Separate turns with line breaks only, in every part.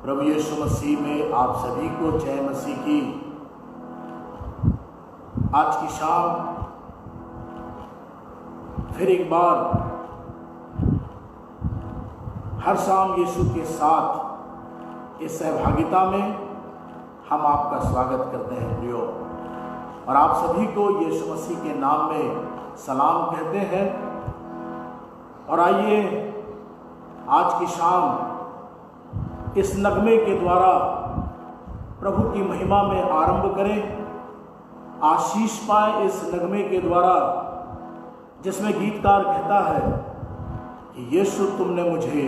प्रभु यीशु मसीह में आप सभी को जय मसीह की। आज की शाम फिर एक बार हर शाम यीशु के साथ इस सहभागिता में हम आपका स्वागत करते हैं प्रियो, और आप सभी को यीशु मसीह के नाम में सलाम कहते हैं। और आइए आज की शाम इस नगमे के द्वारा प्रभु की महिमा में आरंभ करें, आशीष पाए इस नगमे के द्वारा, जिसमें गीतकार कहता है कि यीशु तुमने मुझे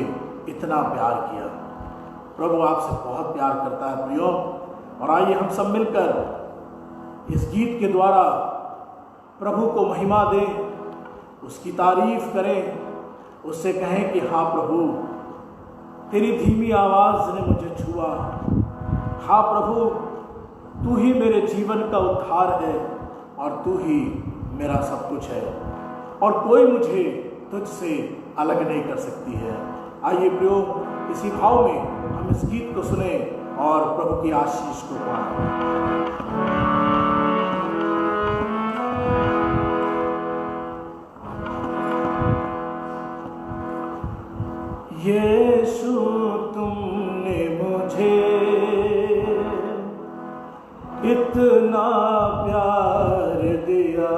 इतना प्यार किया। प्रभु आपसे बहुत प्यार करता है प्रियो, और आइए हम सब मिलकर इस गीत के द्वारा प्रभु को महिमा दें, उसकी तारीफ करें, उससे कहें कि हाँ प्रभु, तेरी धीमी आवाज़ ने मुझे छुआ। हाँ प्रभु, तू ही मेरे जीवन का उद्धार है और तू ही मेरा सब कुछ है, और कोई मुझे तुझसे अलग नहीं कर सकती है। आइए प्रियो, इसी भाव में हम इस गीत को सुने और प्रभु की आशीष को पाएं। यीशु तुमने मुझे इतना प्यार दिया,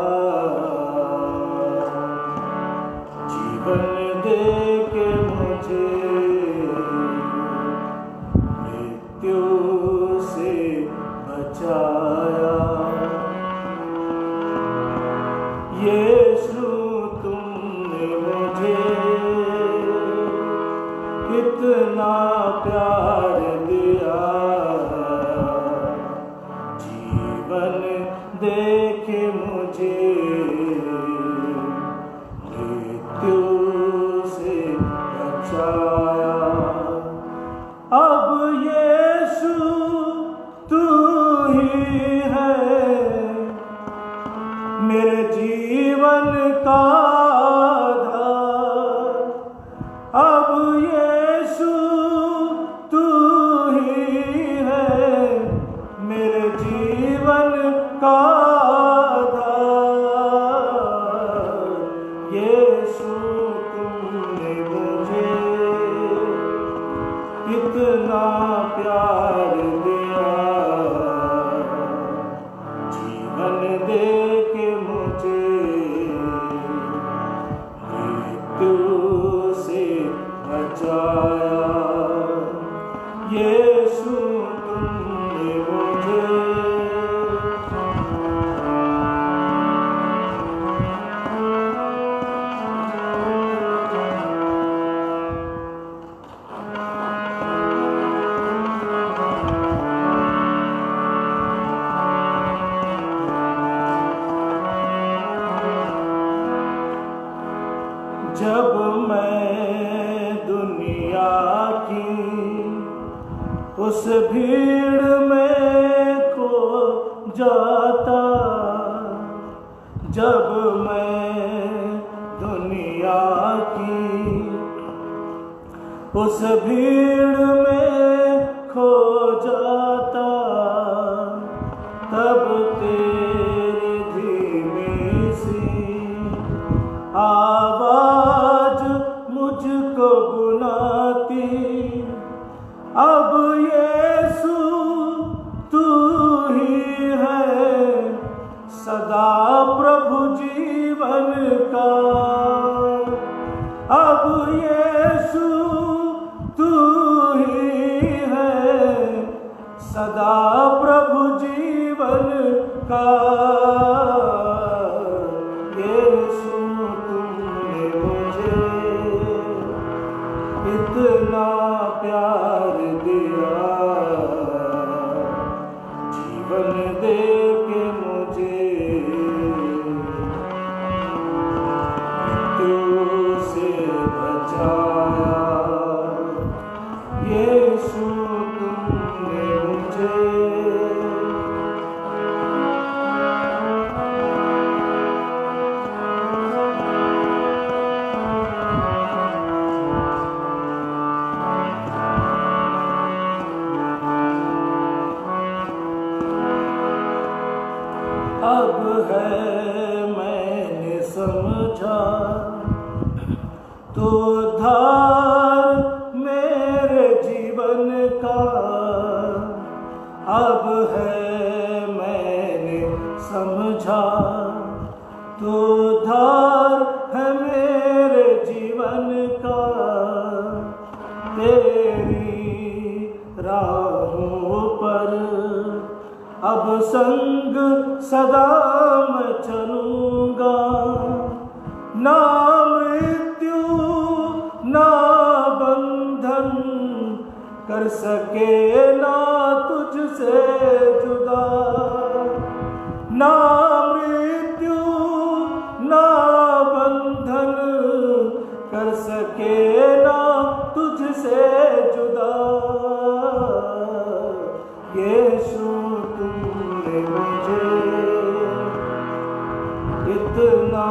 जीवन दे के मुझे मृत्यु से बचाया। यीशु तुमने मुझे इतना प्यार दिया, जीवन देके मुझे मृत्यु से बचाया। अब यीशु तू ही है मेरे जीवन का आधार। अब यीशु तू ही है मेरे जीवन का आधार। यीशु तुमने मुझे इतना प्यार दिया, जीवन दे के मुझे मृत्यु से बचाया। यीशु तुमने मुझे जब मैं दुनिया की उस भीड़ में खो जाता, जब मैं दुनिया की उस भीड़ में खो जाता, तब तेरी धीमी सी आवाज मुझको बुलाती। अब यीशु तू ही है सदा प्रभु जीवन का। अब यीशु तू ही है सदा प्रभु जीवन का। यीशु तुमने मुझे इतना प्यार दिया, जीवन दे के मुझे मृत्यु से बचाया। यीशु तुमने मुझे तो उद्धार मेरे जीवन का अब है मैंने समझा, तो उद्धार है मेरे जीवन का, तेरी राहों पर अब संग सदा मैं चलूँगा, ना मृत्यु ना बंधन कर सके ना तुझसे जुदा, ना मृत्यु ना बंधन कर सके ना तुझसे जुदा। यीशु तुमने मुझे इतना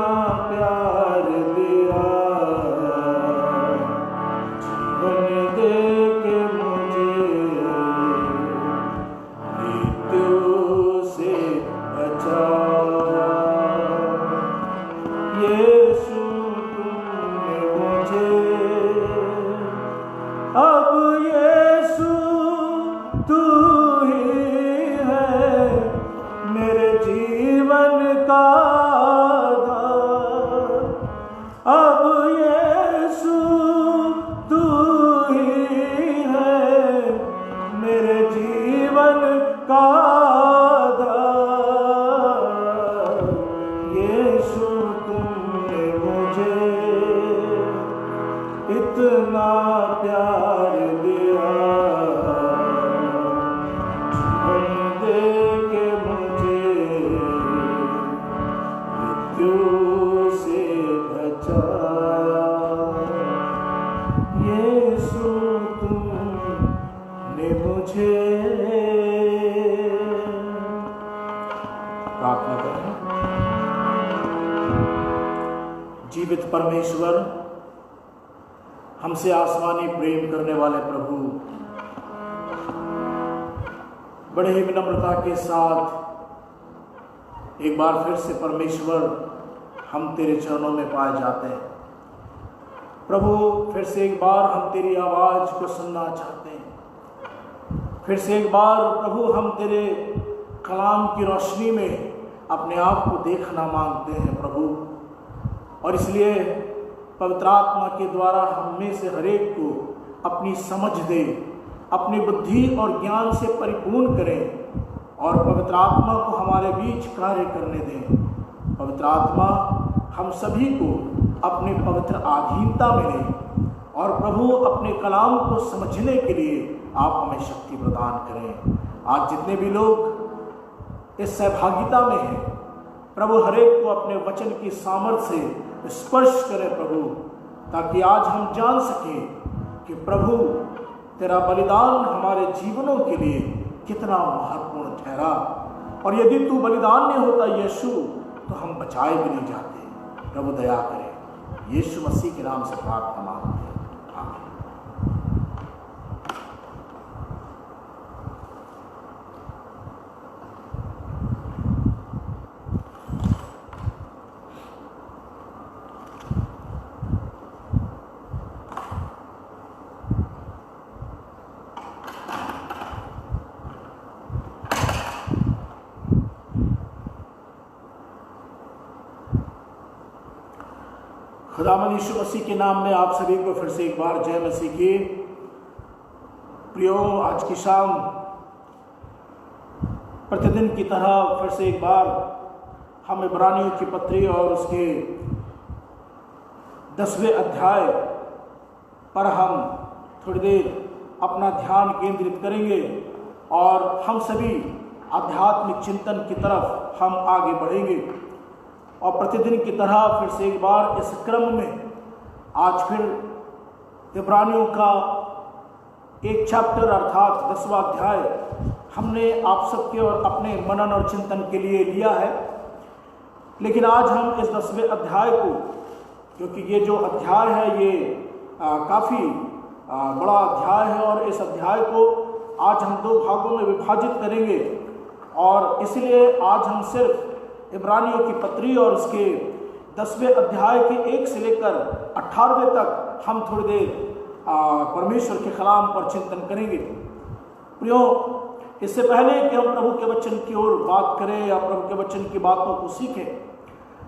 प्यार दिया, जीवन दे के मुझे मृत्यु से बचाया। यीशु तुमने मुझे, अब यीशु तू ही है मेरे जीवन का आधार, अब यीशु तू ही है मेरे जीवन का आधार। यीशु तुमने मुझे इतना प्यार दिया, जीवन दे के मुझे मृत्यु से बचाया। यीशु तुमने मुझे। प्रार्थना करें। जीवित परमेश्वर, हमसे आसमानी प्रेम करने वाले प्रभु, बड़े ही विनम्रता के साथ एक बार फिर से परमेश्वर हम तेरे चरणों में पाए जाते हैं। प्रभु, फिर से एक बार हम तेरी आवाज़ को सुनना चाहते हैं। फिर से एक बार प्रभु हम तेरे कलाम की रोशनी में अपने आप को देखना मांगते हैं प्रभु, और इसलिए पवित्र आत्मा के द्वारा हम में से हर एक को अपनी समझ दे, अपनी बुद्धि और ज्ञान से परिपूर्ण करें और पवित्र आत्मा को हमारे बीच कार्य करने दें। पवित्र आत्मा हम सभी को अपने पवित्र अधीनता में लें और प्रभु अपने कलाम को समझने के लिए आप हमें शक्ति प्रदान करें। आज जितने भी लोग इस सहभागिता में हैं प्रभु, हर एक को अपने वचन की सामर्थ्य से स्पर्श करें प्रभु, ताकि आज हम जान सकें कि प्रभु तेरा बलिदान हमारे जीवनों के लिए कितना महत्वपूर्ण ठहरा, और यदि तू बलिदान नहीं होता यीशु तो हम बचाए भी नहीं जाते। प्रभु दया करें, यीशु मसीह के नाम से प्रार्थना मांगते हैं, आमीन। खुदावंद यीशु मसीह के नाम में आप सभी को फिर से एक बार जय मसीह की। प्रियो, आज की शाम प्रतिदिन की तरह फिर से एक बार हम इब्रानियों की पत्री और उसके 10वें अध्याय पर हम थोड़ी देर अपना ध्यान केंद्रित करेंगे और हम सभी आध्यात्मिक चिंतन की तरफ हम आगे बढ़ेंगे। और प्रतिदिन की तरह फिर से एक बार इस क्रम में आज फिर इब्रानियों का एक चैप्टर अर्थात 10वां अध्याय हमने आप सबके और अपने मनन और चिंतन के लिए लिया है। लेकिन आज हम इस 10वें अध्याय को, क्योंकि ये जो अध्याय है ये काफ़ी बड़ा अध्याय है और इस अध्याय को आज हम 2 भागों में विभाजित करेंगे, और इसलिए आज हम सिर्फ इब्रानियों की पत्री और उसके 10वें अध्याय के 1 से लेकर 18वें तक हम थोड़ी देर परमेश्वर के कलाम पर चिंतन करेंगे। प्रियो, इससे पहले कि हम प्रभु के वचन की ओर बात करें या प्रभु के वचन की बातों को सीखें,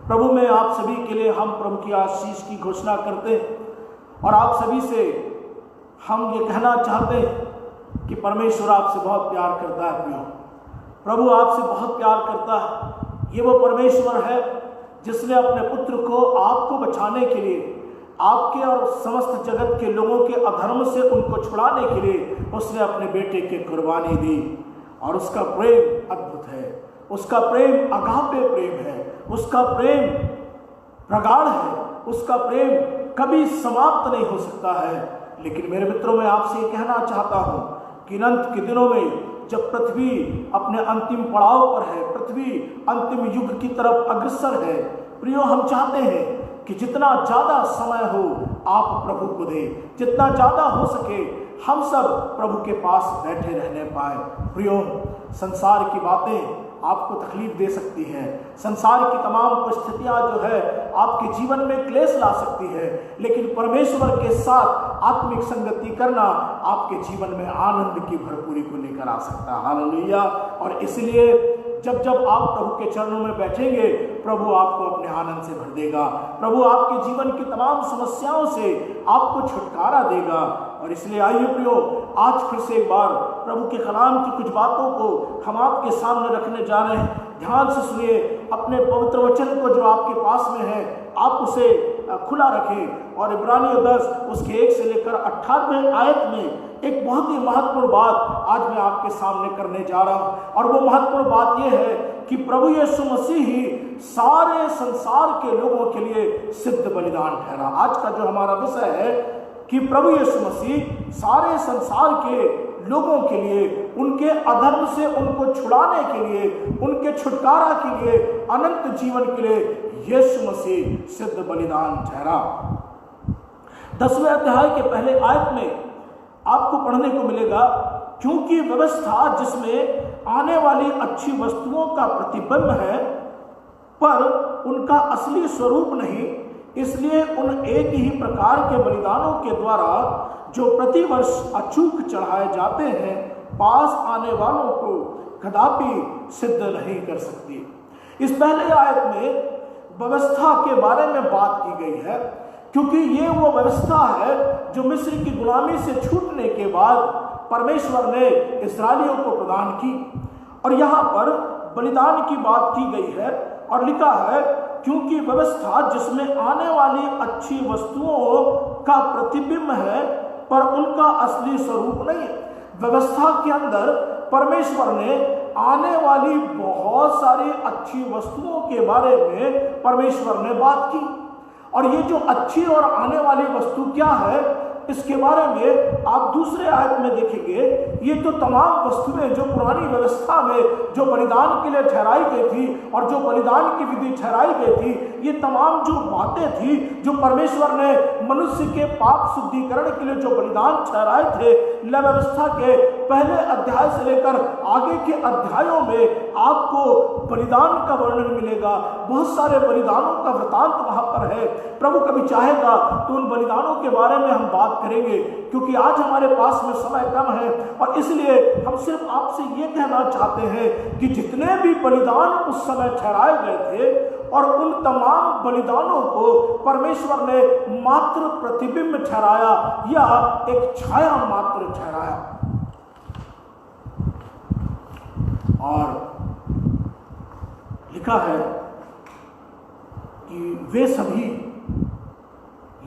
प्रभु में आप सभी के लिए हम प्रभु की आशीष की घोषणा करते हैं और आप सभी से हम ये कहना चाहते हैं कि परमेश्वर आपसे बहुत प्यार करता है। प्रियो, प्रभु आपसे बहुत प्यार करता है। ये वो परमेश्वर है जिसने अपने पुत्र को आपको बचाने के लिए, आपके और समस्त जगत के लोगों के अधर्म से उनको छुड़ाने के लिए उसने अपने बेटे की कुर्बानी दी। और उसका प्रेम अद्भुत है, उसका प्रेम अगापे प्रेम है, उसका प्रेम प्रगाढ़ है, उसका प्रेम कभी समाप्त नहीं हो सकता है। लेकिन मेरे मित्रों, मैं आपसे ये कहना चाहता हूं कि अंत के दिनों में जब पृथ्वी अपने अंतिम पड़ाव पर है, पृथ्वी अंतिम युग की तरफ अग्रसर है, प्रियो, हम चाहते हैं कि जितना ज़्यादा समय हो आप प्रभु को दें, जितना ज़्यादा हो सके हम सब प्रभु के पास बैठे रहने पाए। प्रियो, संसार की बातें आपको तकलीफ दे सकती है, संसार की तमाम परिस्थितियां जो है आपके जीवन में क्लेश ला सकती है, लेकिन परमेश्वर के साथ आत्मिक संगति करना आपके जीवन में आनंद की भरपूरी को लेकर आ सकता है। हालेलुया। और इसलिए जब जब आप प्रभु के चरणों में बैठेंगे, प्रभु आपको अपने आनंद से भर देगा, प्रभु आपके जीवन की तमाम समस्याओं से आपको छुटकारा देगा। और इसलिए आइए प्रियो, आज फिर से एक बार प्रभु के कलाम की कुछ बातों को हम आपके सामने रखने जा रहे हैं। ध्यान से सुनिए, अपने पवित्र वचन को जो आपके पास में है आप उसे खुला रखें और इब्रानियों 10 उसके 1 से लेकर 18वें आयत में एक बहुत ही महत्वपूर्ण बात आज मैं आपके सामने करने जा रहा हूं। और वो महत्वपूर्ण बात यह है कि प्रभु यीशु मसीह ही सारे संसार के लोगों के लिए सिद्ध बलिदान ठहरा। आज का जो हमारा विषय है कि प्रभु यीशु मसीह सारे संसार के लोगों के लिए, उनके अधर्म से उनको छुड़ाने के लिए, उनके छुटकारा के लिए, अनंत जीवन के लिए यीशु मसीह सिद्ध बलिदान ठहरा। 10वें अध्याय के पहले आयत में आपको पढ़ने को मिलेगा, क्योंकि व्यवस्था जिसमें आने वाली अच्छी वस्तुओं का प्रतिबिंब है पर उनका असली स्वरूप नहीं, इसलिए उन एक ही प्रकार के बलिदानों के द्वारा जो प्रतिवर्ष अचूक चढ़ाए जाते हैं पास आने वालों को कदापि सिद्ध नहीं कर सकती। इस पहले आयत में व्यवस्था के बारे में बात की गई है, क्योंकि ये वो व्यवस्था है जो मिस्र की गुलामी से छूटने के बाद परमेश्वर ने इस्राएलियों को प्रदान की। और यहाँ पर बलिदान की बात की गई है और लिखा है, क्योंकि व्यवस्था जिसमें आने वाली अच्छी वस्तुओं का प्रतिबिंब है पर उनका असली स्वरूप नहीं है। व्यवस्था के अंदर परमेश्वर ने आने वाली बहुत सारी अच्छी वस्तुओं के बारे में परमेश्वर ने बात की। और ये जो अच्छी और आने वाली वस्तु क्या है, इसके बारे में आप दूसरे आयत में देखेंगे। ये तो तमाम वस्तुएं जो पुरानी व्यवस्था में जो बलिदान के लिए ठहराई गई थी और जो बलिदान की विधि ठहराई गई थी, ये तमाम जो बातें थी जो परमेश्वर ने मनुष्य के पाप शुद्धिकरण के लिए जो बलिदान ठहराए थे, नई व्यवस्था के पहले अध्याय से लेकर आगे के अध्यायों में आपको बलिदान का वर्णन मिलेगा। बहुत सारे बलिदानों का वृतांत वहां पर है। प्रभु कभी चाहेगा तो उन बलिदानों के बारे में हम बात करेंगे, क्योंकि आज हमारे पास में समय कम है और इसलिए हम सिर्फ आपसे ये कहना चाहते हैं कि जितने भी बलिदान उस समय ठहराए गए थे और उन तमाम बलिदानों को परमेश्वर ने मात्र प्रतिबिंब ठहराया या एक छाया मात्र ठहराया। और लिखा है कि वे सभी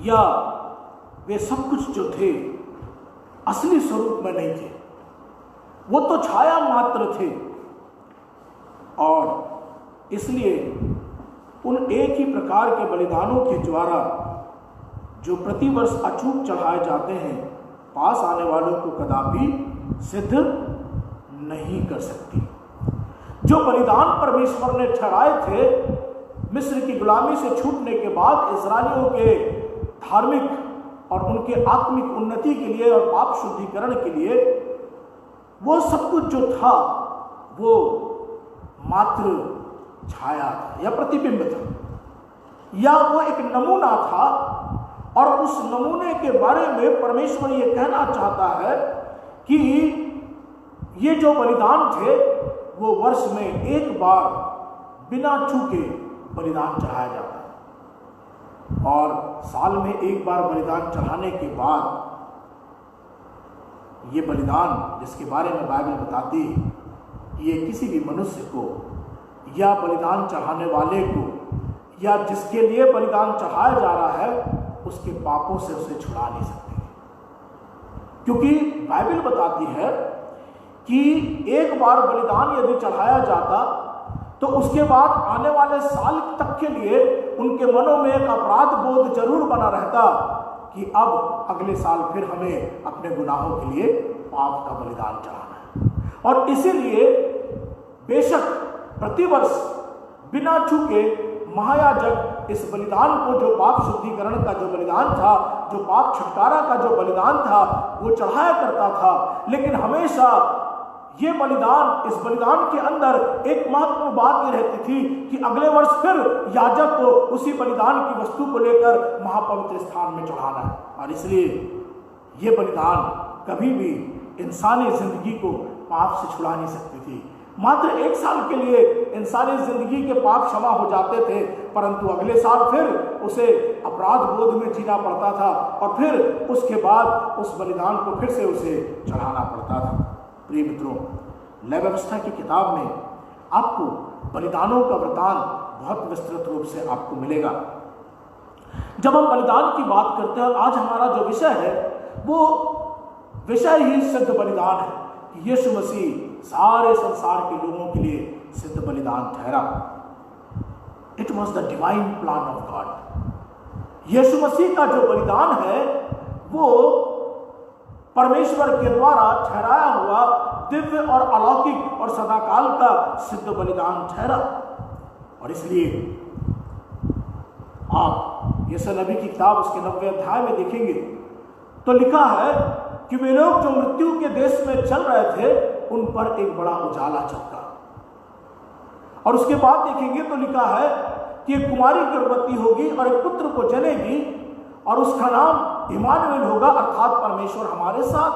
या वे सब कुछ जो थे असली स्वरूप में नहीं थे, वो तो छाया मात्र थे। और इसलिए उन एक ही प्रकार के बलिदानों के द्वारा जो प्रतिवर्ष अचूक चढ़ाए जाते हैं पास आने वालों को कदापि सिद्ध नहीं कर सकती। जो बलिदान परमेश्वर ने ठहराए थे मिस्र की गुलामी से छूटने के बाद इस्राएलियों के धार्मिक और उनके आत्मिक उन्नति के लिए और पाप शुद्धिकरण के लिए, वो सब कुछ जो था वो मात्र छाया था या प्रतिबिंब था। या वो एक नमूना था, और उस नमूने के बारे में परमेश्वर ये कहना चाहता है कि ये जो बलिदान थे वो वर्ष में एक बार बिना चूके बलिदान चढ़ाया जाता है, और साल में एक बार बलिदान चढ़ाने के बाद ये बलिदान जिसके बारे में बाइबल बताती है कि ये किसी भी मनुष्य को या बलिदान चढ़ाने वाले को या जिसके लिए बलिदान चढ़ाया जा रहा है उसके पापों से उसे छुड़ा नहीं सकती, क्योंकि बाइबल बताती है कि एक बार बलिदान यदि चढ़ाया जाता तो उसके बाद आने वाले साल तक के लिए उनके मनों में एक अपराध बोध जरूर बना रहता कि अब अगले साल फिर हमें अपने गुनाहों के लिए पाप का बलिदान चढ़ाना है। और इसीलिए बेशक प्रतिवर्ष बिना चूके महायाजक इस बलिदान को, जो पाप शुद्धिकरण का जो बलिदान था, जो पाप छुटकारा का जो बलिदान था, वो चढ़ाया करता था। लेकिन हमेशा ये बलिदान, इस बलिदान के अंदर एक महत्वपूर्ण बात ये रहती थी कि अगले वर्ष फिर याजक को उसी बलिदान की वस्तु को लेकर महापवित्र स्थान में चढ़ाना है। और इसलिए ये बलिदान कभी भी इंसानी जिंदगी को पाप से छुड़ा नहीं सकती थी। मात्र एक साल के लिए इंसानी जिंदगी के पाप क्षमा हो जाते थे, परंतु अगले साल फिर उसे अपराध बोध में जीना पड़ता था, और फिर उसके बाद उस बलिदान को फिर से उसे चढ़ाना पड़ता था। प्रिय मित्रों, लय व्यवस्था की किताब में आपको बलिदानों का वृतांत बहुत विस्तृत रूप से आपको मिलेगा। जब हम बलिदान की बात करते हैं, आज हमारा जो विषय है वो विषय ही सिद्ध बलिदान है कि यीशु मसीह सारे संसार के लोगों के लिए सिद्ध बलिदान ठहरा। It was the divine plan of God. Yeshu Masih का जो बलिदान है वो परमेश्वर के द्वारा ठहराया हुआ दिव्य और अलौकिक और सदाकाल का सिद्ध बलिदान ठहरा। और इसलिए आप यशायाह नबी की किताब उसके 90वें अध्याय में देखेंगे तो लिखा है कि वे लोग जो मृत्यु के देश में चल रहे थे उन पर एक बड़ा उजाला चमका। और उसके बाद देखेंगे तो लिखा है कि एक कुमारी गर्भवती होगी और एक पुत्र को जनेगी और उसका नाम इमानुएल होगा, अर्थात परमेश्वर हमारे साथ।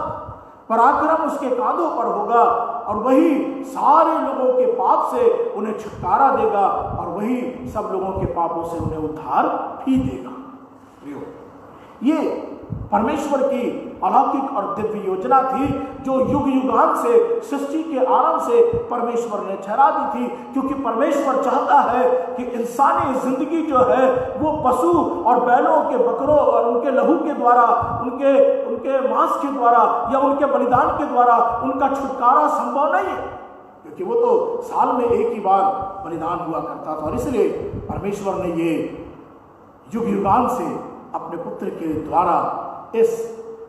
पराक्रम उसके कांधों पर होगा और वही सारे लोगों के पाप से उन्हें छुटकारा देगा और वही सब लोगों के पापों से उन्हें उद्धार भी देगा। ये परमेश्वर की अलौकिक और दिव्य योजना थी जो युग युगांत से, सृष्टि के आरंभ से परमेश्वर ने ठहरा दी थी, क्योंकि परमेश्वर चाहता है कि इंसानी जिंदगी जो है वो पशु और बैलों के, बकरों और उनके लहू के द्वारा, उनके मांस के द्वारा या उनके बलिदान के द्वारा उनका छुटकारा संभव नहीं है, क्योंकि वो तो साल में एक ही बार बलिदान हुआ करता था। और इसलिए परमेश्वर ने ये युग युगांत से अपने पुत्र के द्वारा इस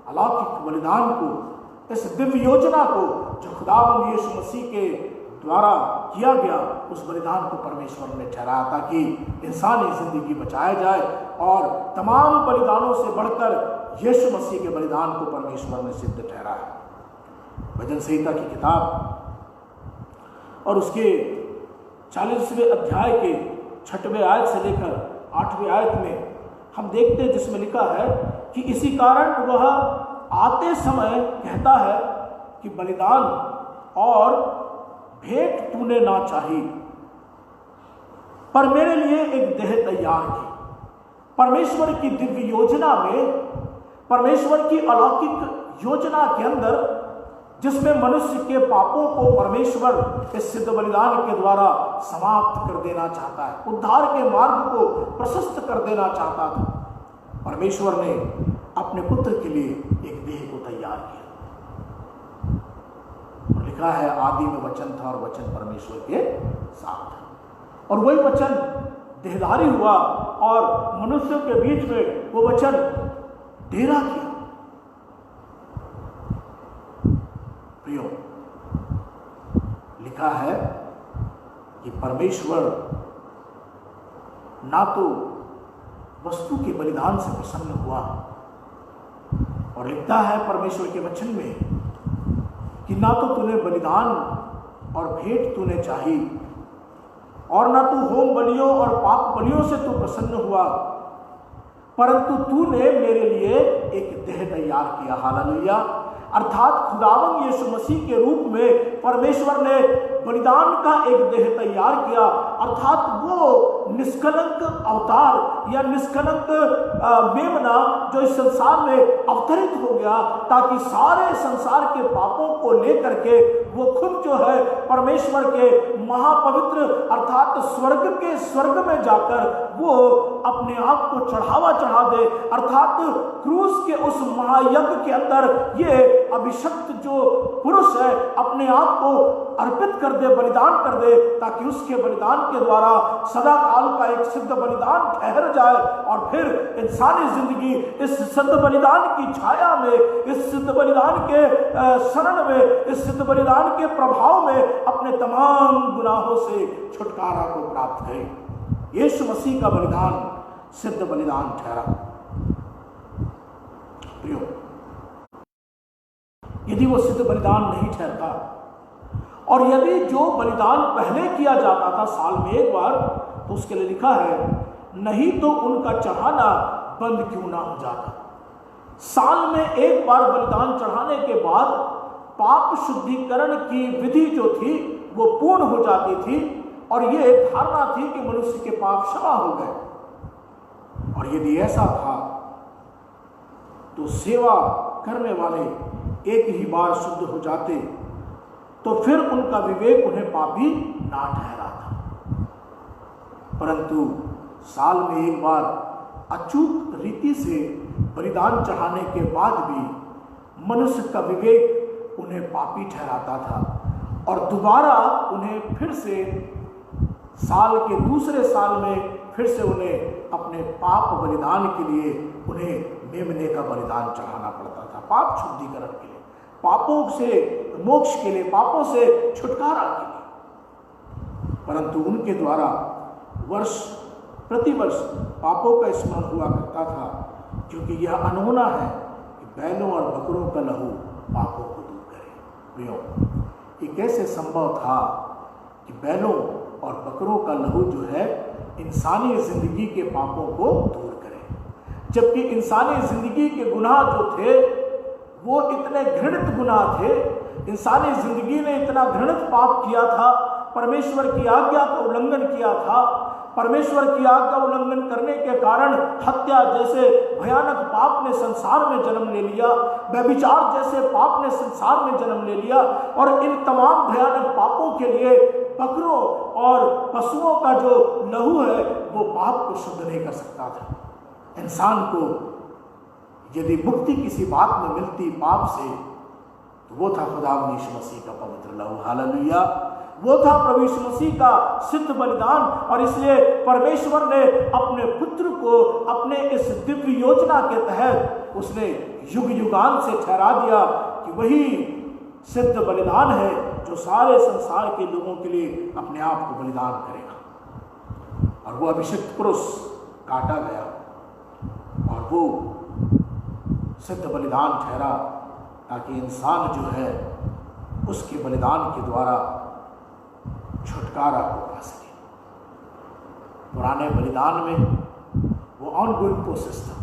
अलौकिक बलिदान को, इस दिव्य योजना को जो खुदावंद यीशु मसीह के द्वारा किया गया, उस बलिदान को परमेश्वर ने ठहराया ताकि इंसानी जिंदगी बचाया जाए। और तमाम बलिदानों से बढ़कर यीशु मसीह के बलिदान को परमेश्वर ने सिद्ध ठहराया। भजन संहिता की किताब और उसके 40वें अध्याय के 6वें आयत से लेकर 8वें आयत में हम देखते हैं जिसमें लिखा है कि इसी कारण वह आते समय कहता है कि बलिदान और भेंट तूने ना चाही, पर मेरे लिए एक देह तैयार की। परमेश्वर की दिव्य योजना में, परमेश्वर की अलौकिक योजना के अंदर, जिसमें मनुष्य के पापों को परमेश्वर इस सिद्ध बलिदान के द्वारा समाप्त कर देना चाहता है, उद्धार के मार्ग को प्रशस्त कर देना चाहता था, परमेश्वर ने अपने पुत्र के लिए एक देह को तैयार किया। और लिखा है आदि में वचन था और वचन परमेश्वर के साथ था, और वही वचन देहधारी हुआ और मनुष्यों के बीच में वो वचन डेरा किया। प्रियो, लिखा है कि परमेश्वर ना तो वस्तु के बलिदान से प्रसन्न हुआ, और लिखता है परमेश्वर के वचन में कि ना तो तूने बलिदान और भेंट तूने चाही, और न तू होम बलियों और पाप बलियों से तू प्रसन्न हुआ, परंतु तूने मेरे लिए एक देह तैयार किया। हालेलुया। अर्थात खुदावंद यीशु मसीह के रूप में परमेश्वर ने बलिदान का एक देह तैयार किया, अर्थात वो निष्कलंक अवतार या निष्कलंक मेमना जो इस संसार में अवतरित हो गया, ताकि सारे संसार के पापों को लेकर के वो खुद जो है परमेश्वर के महापवित्र अर्थात स्वर्ग में जाकर वो अपने आप को चढ़ावा चढ़ा दे, अर्थात क्रूस के उस महायज्ञ के अंदर ये अभिषक्त जो पुरुष है अपने आप को अर्पित कर दे, बलिदान कर दे, ताकि उसके बलिदान के द्वारा सदा काल का एक सिद्ध बलिदान ठहर जाए और फिर इंसानी जिंदगी इस सिद्ध बलिदान की छाया में, इस सिद्ध बलिदान के शरण में, इस सिद्ध बलिदान के प्रभाव में अपने तमाम गुनाहों से छुटकारा को प्राप्त करे। यीशु मसीह का बलिदान सिद्ध बलिदान ठहरा। प्रियो, यदि वो सिद्ध बलिदान नहीं ठहरता और यदि जो बलिदान पहले किया जाता था साल में एक बार, तो उसके लिए लिखा है नहीं तो उनका चढ़ाना बंद क्यों ना हो जाता। साल में एक बार बलिदान चढ़ाने के बाद पाप शुद्धिकरण की विधि जो थी वो पूर्ण हो जाती थी और ये धारणा थी कि मनुष्य के पाप क्षमा हो गए। और यदि ऐसा था तो सेवा करने वाले एक ही बार शुद्ध हो जाते तो फिर उनका विवेक उन्हें पापी ना ठहराता। परंतु साल में एक बार अचूक रीति से बलिदान चढ़ाने के बाद भी मनुष्य का विवेक उन्हें पापी ठहराता था और दोबारा उन्हें फिर से साल के दूसरे साल में फिर से उन्हें अपने पाप बलिदान के लिए उन्हें मेमने का बलिदान चढ़ाना पड़ता था, पाप शुद्धिकरण के लिए, पापों से मोक्ष के लिए, पापों से छुटकारा के लिए। परंतु उनके द्वारा प्रतिवर्ष पापों का स्मरण हुआ करता था, क्योंकि यह अनहोना है कि बैलों और बकरों का लहू पापों को दूर करे। प्रियो, ये कैसे संभव था कि बैलों और बकरों का लहू जो है इंसानी जिंदगी के पापों को दूर करे, जबकि इंसानी जिंदगी के गुनाह जो थे वो इतने घृणित गुनाह थे, इंसानी जिंदगी ने इतना घृणित पाप किया था, परमेश्वर की आज्ञा का उल्लंघन किया था, परमेश्वर की आज्ञा उल्लंघन करने के कारण हत्या जैसे भयानक पाप ने संसार में जन्म ले लिया, व्यभिचार जैसे पाप ने संसार में जन्म ले लिया, और इन तमाम भयानक पापों के लिए बकरों और पशुओं का जो लहू है वो पाप को शुद्ध नहीं कर सकता था। इंसान को यदि मुक्ति किसी बात में मिलती पाप से, तो वो था खुदावंद यीशु मसीह का पवित्र लहू। हालेलुया। वो था प्रभु यीशु मसीह का सिद्ध बलिदान। और इसलिए परमेश्वर ने अपने पुत्र को अपने इस दिव्य योजना के तहत उसने युग युगान से ठहरा दिया कि वही सिद्ध बलिदान है जो सारे संसार के लोगों के लिए अपने आप को बलिदान करेगा। और वो अभिषिक्त पुरुष काटा गया और वो सिद्ध बलिदान ठहरा ताकि इंसान जो है उसके बलिदान के द्वारा छुटकारा को पा सके। पुराने बलिदान में वो ऑनगोइंग प्रोसेस था,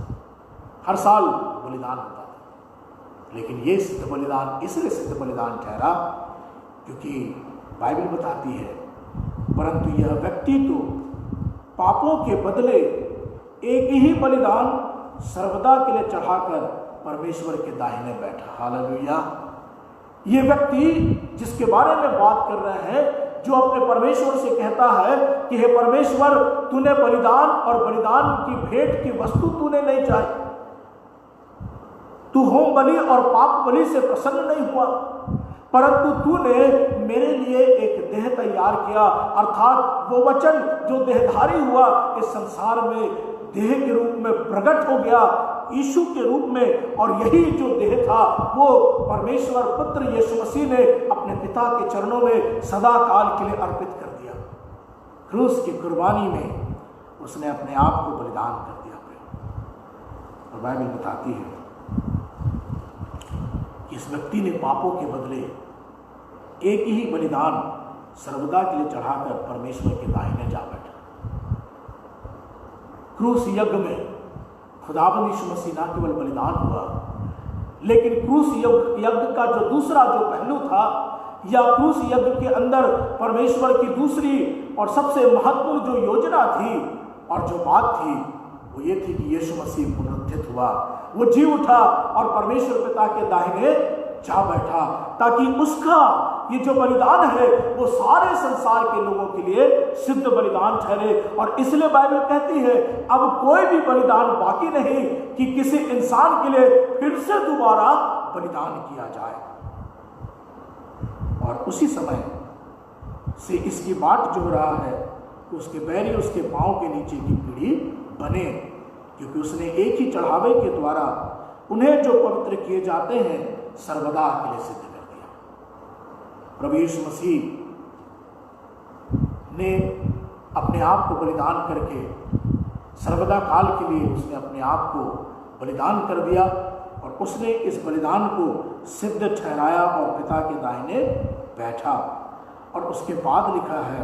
हर साल बलिदान होता था, लेकिन ये सिद्ध बलिदान इसलिए सिद्ध बलिदान ठहरा क्योंकि बाइबल बताती है परंतु यह व्यक्ति तो पापों के बदले एक ही बलिदान सर्वदा के लिए चढ़ाकर परमेश्वर के दाहिने बैठा। हालेलुया। ये व्यक्ति जिसके बारे में बात कर रहे हैं, जो अपने परमेश्वर से कहता है कि हे परमेश्वर, तूने बलिदान और बलिदान की भेंट की वस्तु तूने नहीं चाही, तू होम बलि और पाप बलि से प्रसन्न नहीं हुआ, परंतु तूने मेरे लिए एक देह तैयार किया, अर्थात वो वचन जो देहधारी हुआ इस संसार में देह के रूप में प्रकट हो गया यीशु के रूप में। और यही जो देह था वो परमेश्वर पुत्र यीशु मसीह ने अपने पिता के चरणों में सदा काल के लिए अर्पित कर दिया। क्रूस की कुर्बानी में उसने अपने आप को बलिदान कर दिया। और बाइबल बताती है इस व्यक्ति ने पापों के बदले एक ही बलिदान सर्वदा के लिए चढ़ाकर परमेश्वर के दाहिने जा बैठा। क्रूस यज्ञ में खुदावंद यीशु मसीह न केवल बलिदान हुआ, लेकिन क्रूस यज्ञ का जो दूसरा जो पहलू था, या क्रूस यज्ञ के अंदर परमेश्वर की दूसरी और सबसे महत्वपूर्ण जो योजना थी और जो बात थी, वो ये थी कि यीशु मसीह पुनरुत्थित हुआ, वो जी उठा और परमेश्वर पिता के दाहिने जा बैठा, ताकि उसका ये जो बलिदान है वो सारे संसार के लोगों के लिए सिद्ध बलिदान ठहरे। और इसलिए बाइबल कहती है अब कोई भी बलिदान बाकी नहीं कि किसी इंसान के लिए फिर से दोबारा बलिदान किया जाए। और उसी समय से इसकी बाट जो रहा है कि उसके बैरी उसके पांव के नीचे की पीढ़ी बने, क्योंकि उसने एक ही चढ़ावे के द्वारा उन्हें जो पवित्र किए जाते हैं सर्वदा के लिए सिद्ध कर दिया। प्रभु यीशु मसीह ने अपने आप को बलिदान करके सर्वदा काल के लिए उसने अपने आप को बलिदान कर दिया, और उसने इस बलिदान को सिद्ध ठहराया और पिता के दाहिने बैठा। और उसके बाद लिखा है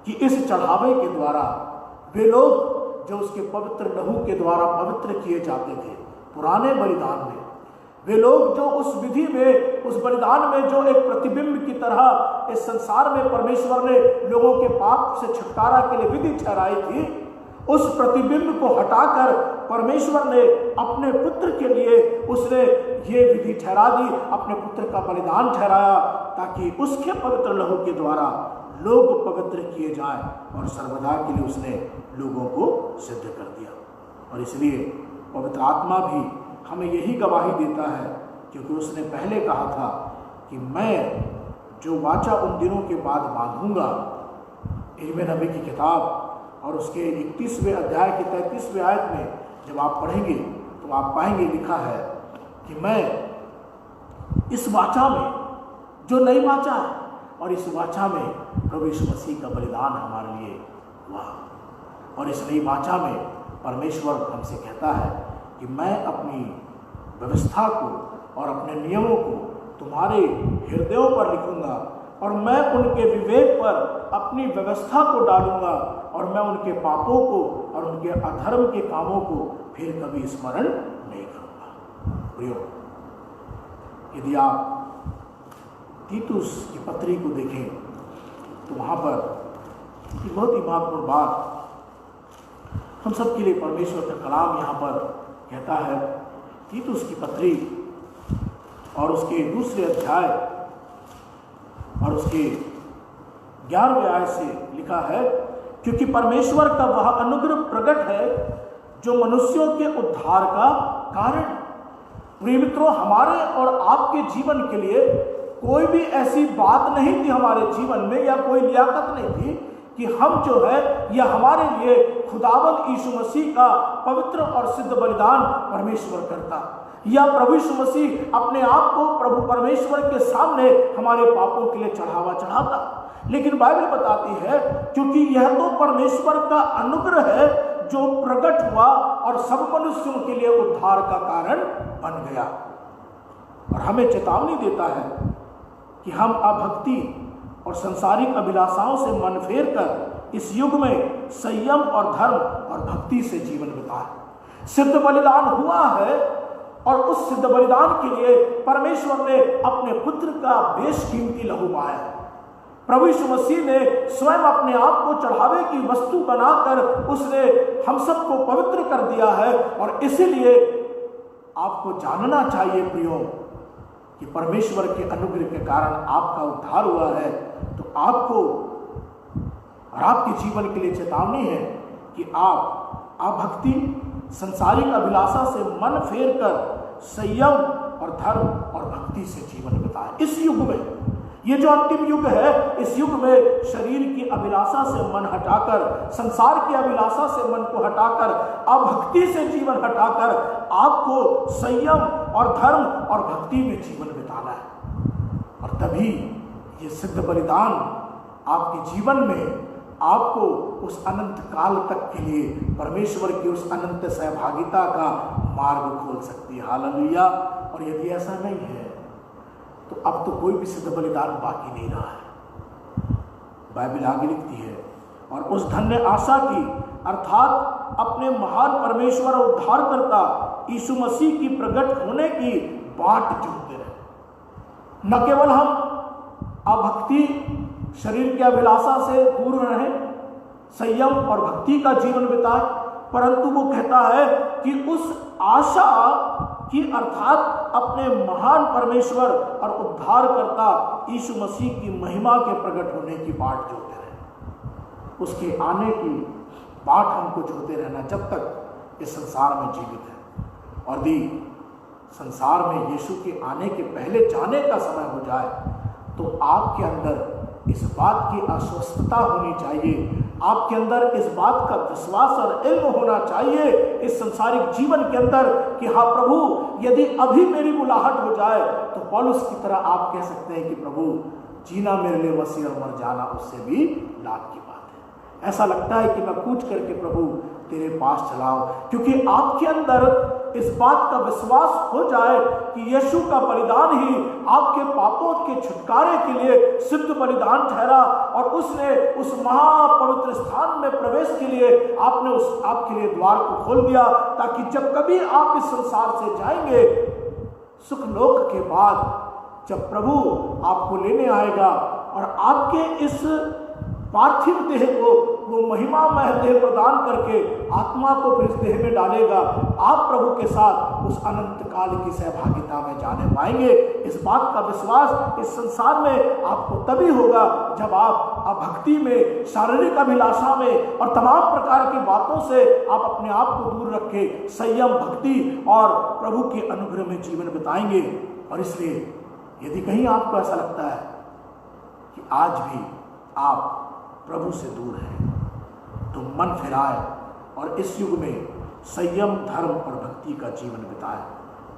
कि इस चढ़ावे के द्वारा वे लोग जो उसके पवित्र लहू के द्वारा पवित्र किए जाते थे पुराने बलिदान में, वे लोग जो उस विधि में, उस बलिदान में जो एक प्रतिबिंब की तरह इस संसार में परमेश्वर ने लोगों के पाप से छुटकारा के लिए विधि ठहराई थी, उस प्रतिबिंब को हटाकर परमेश्वर ने अपने पुत्र के लिए उसने ये विधि ठहरा दी, अपने पुत्र का बलिदान ठहराया, ताकि उसके पवित्र लहू के द्वारा लोग पवित्र किए जाएं, और सर्वदा के लिए उसने लोगों को सिद्ध कर दिया। और इसलिए पवित्र आत्मा भी हमें यही गवाही देता है, क्योंकि उसने पहले कहा था कि मैं जो वाचा उन दिनों के बाद बांधूंगा, यिर्मयाह नबी की किताब और उसके 31वें अध्याय की 33वें आयत में जब आप पढ़ेंगे तो आप पाएंगे लिखा है कि मैं इस वाचा में, जो नई वाचा है, और इस वाचा में प्रभु यीशु मसीह का बलिदान हमारे लिए हुआ, और इस नई वाचा में परमेश्वर हमसे कहता है कि मैं अपनी व्यवस्था को और अपने नियमों को तुम्हारे हृदयों पर लिखूंगा, और मैं उनके विवेक पर अपनी व्यवस्था को डालूंगा, और मैं उनके पापों को और उनके अधर्म के कामों को फिर कभी स्मरण नहीं करूंगा। प्रियो, यदि आप तीतुस की पत्री को देखें तो वहां पर बहुत ही महत्वपूर्ण बात हम सब के लिए परमेश्वर का कलाम यहाँ पर कहता है। तीतुस की पत्री और उसके दूसरे अध्याय और उसके 11वें आयत से लिखा है, क्योंकि परमेश्वर का वह अनुग्रह प्रकट है जो मनुष्यों के उद्धार का कारण। प्रिय मित्रों, हमारे और आपके जीवन के लिए कोई भी ऐसी बात नहीं थी हमारे जीवन में, या कोई लियाकत नहीं थी कि हम जो है या हमारे लिए खुदावंद यीशु मसीह का पवित्र और सिद्ध बलिदान परमेश्वर करता, या प्रभु यीशु मसीह अपने आप को प्रभु परमेश्वर के सामने हमारे पापों के लिए चढ़ावा चढ़ाता। लेकिन बाइबल बताती है क्योंकि यह तो परमेश्वर का अनुग्रह है जो प्रकट हुआ और सब मनुष्यों के लिए उद्धार का कारण बन गया, और हमें चेतावनी देता है कि हम अभक्ति और सांसारिक अभिलाषाओं से मन फेर कर इस युग में संयम और धर्म और भक्ति से जीवन बिताएं। सिद्ध बलिदान हुआ है, और उस सिद्ध बलिदान के लिए परमेश्वर ने अपने पुत्र का बेशकीमती लहू बहाया। प्रभु यीशु मसीह ने स्वयं अपने आप को चढ़ावे की वस्तु बनाकर उसने हम सबको पवित्र कर दिया है, और इसीलिए आपको जानना चाहिए प्रियो कि परमेश्वर के अनुग्रह के कारण आपका उद्धार हुआ है। तो आपको और आपके जीवन के लिए चेतावनी है कि आप अभक्ति, संसारिक अभिलाषा से मन फेर कर संयम और धर्म और भक्ति से जीवन बिताएं। इस युग में, ये जो अंतिम युग है, इस युग में शरीर की अभिलाषा से मन हटाकर, संसार की अभिलाषा से मन को हटाकर, अभक्ति से जीवन हटाकर आपको संयम और धर्म और भक्ति में जीवन बिताना है। और तभी ये सिद्ध बलिदान आपके जीवन में आपको उस अनंत काल तक के लिए परमेश्वर की उस अनंत सहभागिता का मार्ग खोल सकती है। हालेलुया। और यदि ऐसा नहीं है तो अब तो कोई भी सिद्ध बलिदान बाकी नहीं रहा है। बाइबल आगे लिखती है, और उस धन्य आशा की अर्थात अपने महान परमेश्वर और उद्धारकर्ता यीशु मसीह की प्रकट होने की बाट जोहते रहे। न केवल हम अभक्ति शरीर की अभिलाषा से दूर रहें, संयम और भक्ति का जीवन बिताएं, परंतु वो कहता है कि उस आशा की अर्थात अपने महान परमेश्वर और उद्धारकर्ता यीशु मसीह की महिमा के प्रकट होने की बाट जोहते रहे। उसके आने की बाट हमको जोहते रहना जब तक इस संसार में जीवित है। और यदि संसार में यीशु के आने के पहले जाने का समय हो जाए तो आपके अंदर इस बात की आश्वस्तता होनी चाहिए, आपके अंदर इस बात का विश्वास और इल्म होना चाहिए इस संसारिक जीवन के अंदर कि हाँ प्रभु, यदि अभी मेरी बुलाहट हो जाए तो पौलुस की तरह आप कह सकते हैं कि प्रभु जीना मेरे लिए मसीह और मर जाना उससे भी लाभ की बात है। ऐसा लगता है कि मैं कूच करके प्रभु तेरे पास चलाऊं, क्योंकि आपके अंदर इस बात का विश्वास हो जाए कि यीशु का बलिदान ही आपके पापों के छुटकारे के लिए सिद्ध बलिदान ठहरा, और उसने उस महापवित्र स्थान में प्रवेश के लिए आपके लिए द्वार को खोल दिया, ताकि जब कभी आप इस संसार से जाएंगे सुख लोक के बाद जब प्रभु आपको लेने आएगा और आपके इस पार्थिव देह को वो महिमामय देह प्रदान करके आत्मा को फिर इस देह में डालेगा, आप प्रभु के साथ उस अनंत काल की सहभागिता में जाने पाएंगे। इस बात का विश्वास इस संसार में आपको तभी होगा जब आप अभक्ति में, शारीरिक अभिलाषा में और तमाम प्रकार की बातों से आप अपने आप को दूर रखे संयम, भक्ति और प्रभु के अनुग्रह में जीवन बिताएंगे। और इसलिए यदि कहीं आपको ऐसा लगता है कि आज भी आप प्रभु से दूर हैं तो मन फिराए और इस युग में संयम, धर्म और भक्ति का जीवन बिताए।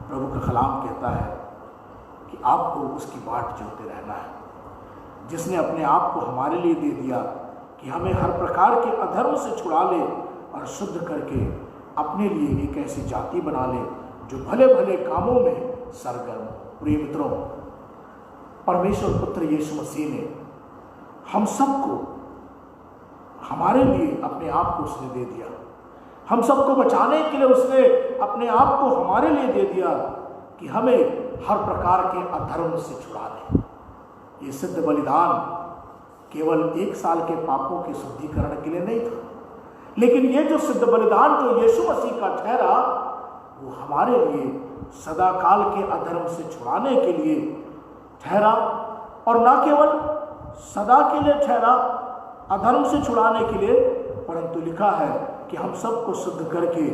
प्रभु का कलाम कहता है कि आपको उसकी बाट जोहते रहना है, जिसने अपने आप को हमारे लिए दे दिया कि हमें हर प्रकार के अधर्म से छुड़ा ले और शुद्ध करके अपने लिए एक ऐसी जाति बना ले जो भले भले कामों में सरगर्म। प्रिय मित्रों, परमेश्वर पुत्र यीशु मसीह ने हम सबको हमारे लिए अपने आप को उसने दे दिया, हम सबको बचाने के लिए उसने अपने आप को हमारे लिए दे दिया कि हमें हर प्रकार के अधर्म से छुड़ा ले। ये सिद्ध बलिदान केवल 1 साल के पापों के शुद्धिकरण के लिए नहीं था, लेकिन ये जो सिद्ध बलिदान जो यीशु मसीह का ठहरा वो हमारे लिए सदा काल के अधर्म से छुड़ाने के लिए ठहरा, और न केवल सदा के लिए ठहरा अधर्म से छुड़ाने के लिए, परंतु लिखा है कि हम सबको शुद्ध करके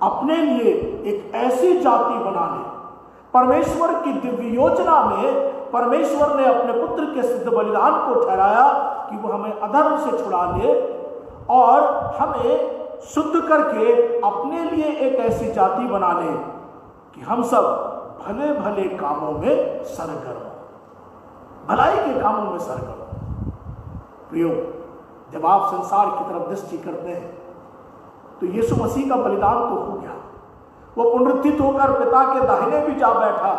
अपने लिए एक ऐसी जाति बना ले। परमेश्वर की दिव्य योजना में परमेश्वर ने अपने पुत्र के सिद्ध बलिदान को ठहराया कि वो हमें अधर्म से छुड़ा ले और हमें शुद्ध करके अपने लिए एक ऐसी जाति बना ले कि हम सब भले भले कामों में सरगर्म, भलाई के कामों में सरगर्म। प्रियो, जब आप संसार की तरफ दृष्टि करते हैं तो यीशु मसीह का बलिदान तो हो गया, वो पुनरुत्थित होकर पिता के दाहिने भी जा बैठा।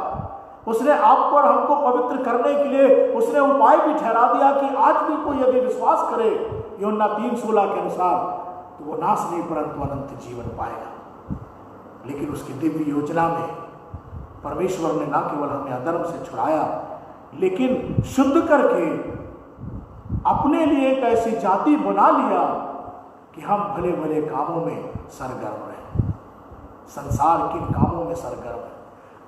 उसने आपको और हमको पवित्र करने के लिए उसने उपाय भी ठहरा दिया कि आज भी कोई यदि विश्वास करे यूहन्ना 3:16 के अनुसार तो वो नाश नहीं परंतु अनंत जीवन पाएगा। लेकिन उसकी दिव्य योजना में परमेश्वर ने न केवल हमें अधर्म से छुड़ाया, लेकिन शुद्ध करके अपने लिए एक ऐसी जाति बना लिया कि हम भले भले कामों में सरगर्म रहें। संसार किन कामों में सरगर्म है,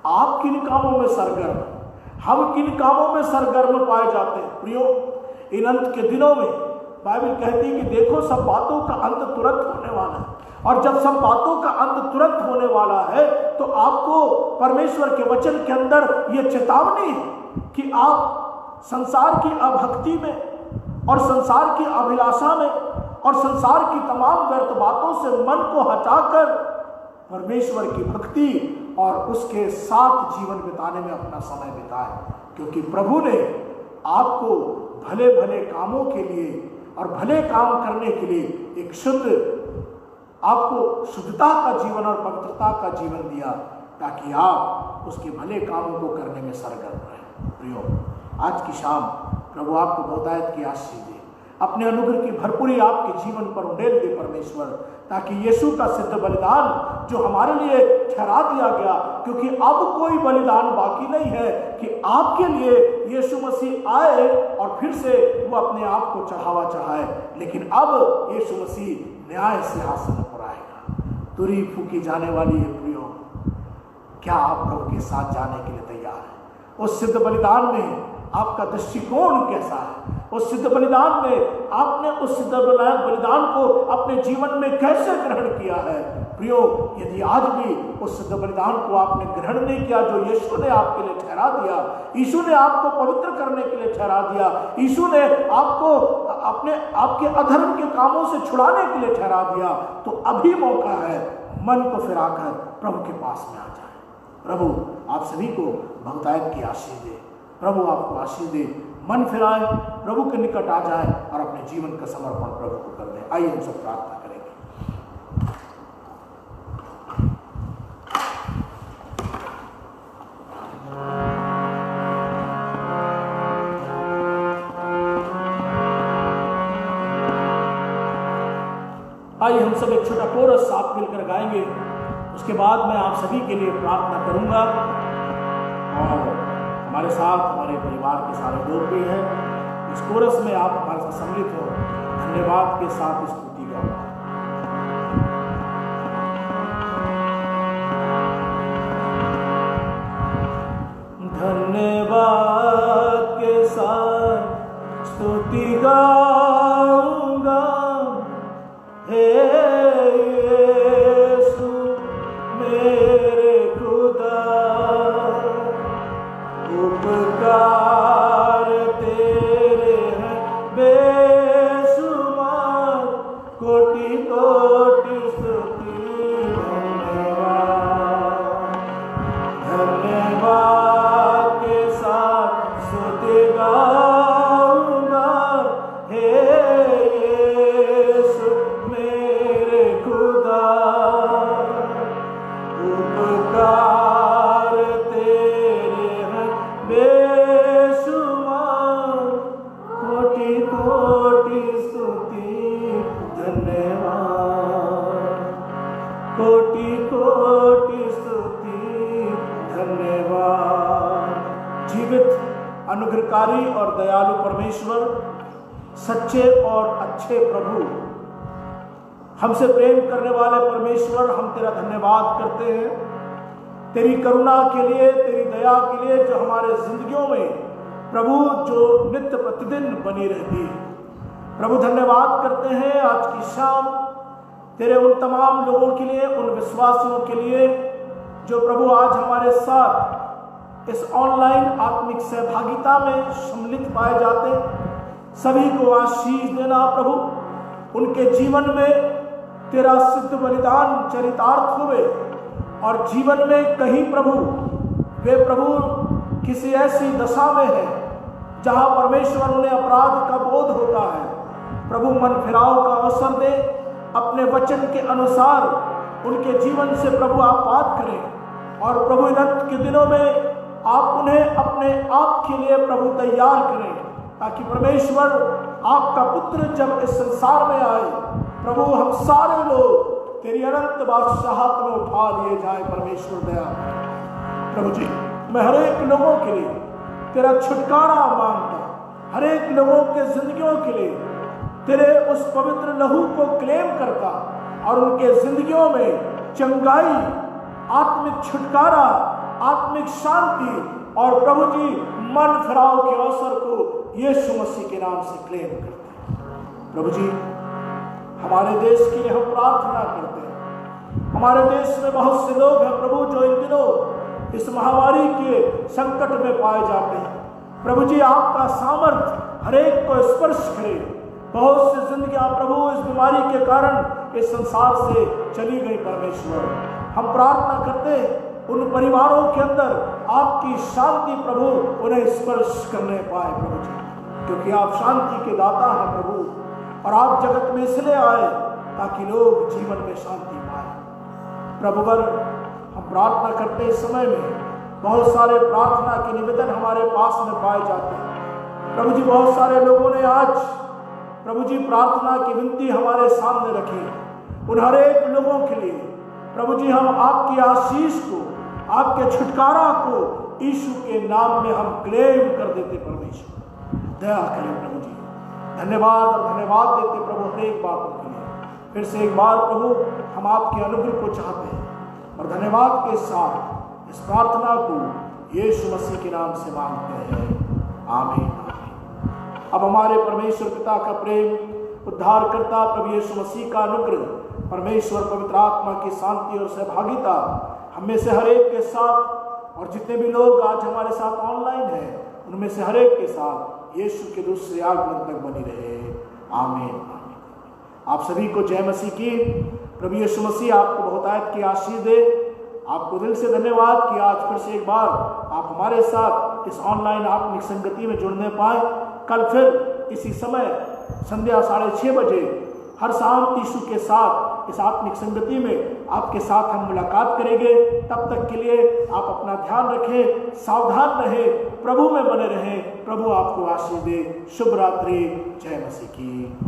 आप किन कामों में सरगर्म हैं, हम किन कामों में सरगर्म पाए जाते हैं। प्रियो, इन अंत के दिनों में बाइबल कहती है कि देखो सब बातों का अंत तुरंत होने वाला है, और जब सब बातों का अंत तुरंत होने वाला है तो आपको परमेश्वर के वचन के अंदर यह चेतावनी है कि आप संसार की अभक्ति में और संसार की अभिलाषा में और संसार की तमाम व्यर्थ बातों से मन को हटाकर परमेश्वर की भक्ति और उसके साथ जीवन बिताने में अपना समय बिताए, क्योंकि प्रभु ने आपको भले भले कामों के लिए और भले काम करने के लिए एक शुद्ध, आपको शुद्धता का जीवन और पवित्रता का जीवन दिया ताकि आप उसके भले कामों को करने में सरगर्म रहें। प्रियो, आज की शाम प्रभु आपको बहुतायत की आशीष दे। अपने अनुग्रह की भरपूरी आपके जीवन पर उड़ेल दे परमेश्वर, ताकि यीशु का सिद्ध बलिदान जो हमारे लिए ठहरा दिया गया, क्योंकि अब कोई बलिदान बाकी नहीं है कि आपके लिए यीशु मसीह आए और फिर से वो अपने आप को चढ़ावा चढ़ाए, लेकिन अब यीशु मसीह न्याय सिंहासन पर आएगा। तुरही फूकी जाने वाली है प्रियो, क्या आप प्रभु के साथ जाने के लिए तैयार हैं? उस सिद्ध बलिदान में आपका दृष्टिकोण कैसा है? उस सिद्ध बलिदान में आपने उस सिद्ध बलिदान को अपने जीवन में कैसे ग्रहण किया है? प्रियो, यदि आज भी उस सिद्ध बलिदान को आपने ग्रहण नहीं किया जो यीशु ने आपके लिए ठहरा दिया, यीशु ने आपको पवित्र करने के लिए ठहरा दिया, यीशु ने आपको आपके अधर्म के कामों से छुड़ाने के लिए ठहरा दिया, तो अभी मौका है, मन को फिराकर प्रभु के पास में आ जाए। प्रभु आप सभी को बहुतायत की आशीष दे, प्रभु आपको आशीष दे, मन फिराए, प्रभु के निकट आ जाए और अपने जीवन का समर्पण प्रभु को कर दे। आइए हम सब प्रार्थना करेंगे। आइए हम सब एक छोटा कोरस साथ मिलकर गाएंगे, उसके बाद मैं आप सभी के लिए प्रार्थना करूंगा और हमारे साथ हमारे परिवार के सारे लोग भी हैं। इस कोरस में आप हमारे साथ सम्मिलित हो, धन्यवाद के साथ स्तुति गाओ। धन्यवाद के साथ स्तुति गाऊंगा, हे यीशु मेरे खुदा, उपकार तेरे हैं बेशुमार, कोटि कोटि स्तुति धन्यवाद। धन्यवाद के साथ स्तुति गाऊंगा, हे यीशु मेरे खुदा, उपकार तेरे हैं बेशुमार, कोटि कोटि स्तुति धन्यवाद, कोटि कोटि स्तुति धन्यवाद। जीवित, अनुग्रहकारी और दयालु परमेश्वर, सच्चे और अच्छे प्रभु, हमसे प्रेम करने वाले परमेश्वर, हम तेरा धन्यवाद करते हैं तेरी करुणा के लिए, तेरी दया के लिए जो हमारे जिंदगियों में प्रभु जो नित्य प्रतिदिन बनी रहती है। प्रभु धन्यवाद करते हैं आज की शाम तेरे उन तमाम लोगों के लिए, उन विश्वासियों के लिए जो प्रभु आज हमारे साथ इस ऑनलाइन आत्मिक सहभागिता में सम्मिलित पाए जाते, सभी को आशीष देना प्रभु, उनके जीवन में तेरा सिद्ध बलिदान चरितार्थ हुए और जीवन में कहीं प्रभु वे प्रभु किसी ऐसी दशा में है जहां परमेश्वर उन्हें अपराध का बोध होता है, प्रभु मन फिराव का अवसर दे, अपने वचन के अनुसार उनके जीवन से प्रभु आप बात करें और प्रभु अनंत के दिनों में आप उन्हें अपने आप के लिए प्रभु तैयार करें, ताकि परमेश्वर आपका पुत्र जब इस संसार में आए प्रभु हम सारे लोग तेरी अनंत बादशाहत में उठा लिए जाए। परमेश्वर दया प्रभु जी, मैं हर एक लोगों के लिए तेरा छुटकारा मांगता, हर एक लोगों के जिंदगियों के लिए तेरे उस पवित्र लहू को क्लेम करता और उनके जिंदगियों में चंगाई, आत्मिक छुटकारा, आत्मिक शांति और प्रभु जी मन फिराव के अवसर को यीशु मसीह के नाम से क्लेम करते हैं। प्रभु जी, हमारे देश के लिए हम प्रार्थना करते हैं। हमारे देश में बहुत से लोग हैं प्रभु जो इन दिनों इस महामारी के संकट में पाए जाते हैं। प्रभु जी, आपका सामर्थ्य हर एक को स्पर्श करे। बहुत सी जिंदगियां प्रभु इस बीमारी के कारण इस संसार से चली गई। परमेश्वर, हम प्रार्थना करते हैं उन परिवारों के अंदर आपकी शांति प्रभु उन्हें स्पर्श करने पाए प्रभु जी, क्योंकि आप शांति के दाता हैं प्रभु, और आप जगत में इसलिए आए ताकि लोग जीवन में शांति पाए। प्रभुवर, हम प्रार्थना करते इस समय में बहुत सारे प्रार्थना के निवेदन हमारे पास में पाए जाते हैं। प्रभु जी, बहुत सारे लोगों ने आज प्रभु जी प्रार्थना की विनती हमारे सामने रखें उन हर एक लोगों के लिए। प्रभु जी हम आपकी आशीष को, आपके छुटकारा को यीशु के नाम में हम क्लेम कर देते। परमेश्वर दया करें प्रभु जी। धन्यवाद और धन्यवाद देते प्रभु हर एक बातों के लिए। फिर से एक बार प्रभु हम आपके अनुग्रह को चाहते हैं और धन्यवाद के साथ इस प्रार्थना को यीशु मसीह के नाम से मांगते हैं। आमीन। अब हमारे परमेश्वर पिता का प्रेम, उद्धारकर्ता प्रभु यीशु मसीह का अनुग्रह, परमेश्वर पवित्र आत्मा की शांति और सहभागिता हमें से हर एक के साथ और जितने भी लोग आज हमारे साथ ऑनलाइन हैं उनमें से हर एक के साथ यीशु के दूसरे आगमन तक बनी रहे। आमीन। आप सभी को जय मसीह की। प्रभु यीशु मसीह आपको बहुतायत की आशीष दे। आपको दिल से धन्यवाद कि आज फिर से एक बार आप हमारे साथ इस ऑनलाइन आत्मिक संगति में जुड़ने पाए। कल फिर इसी समय संध्या 6:30 बजे हर शाम यीशु के साथ इस आत्मिक संगति में आपके साथ हम मुलाकात करेंगे। तब तक के लिए आप अपना ध्यान रखें, सावधान रहें, प्रभु में बने रहें। प्रभु आपको आशीष दे। शुभ रात्रि। जय मसीह की।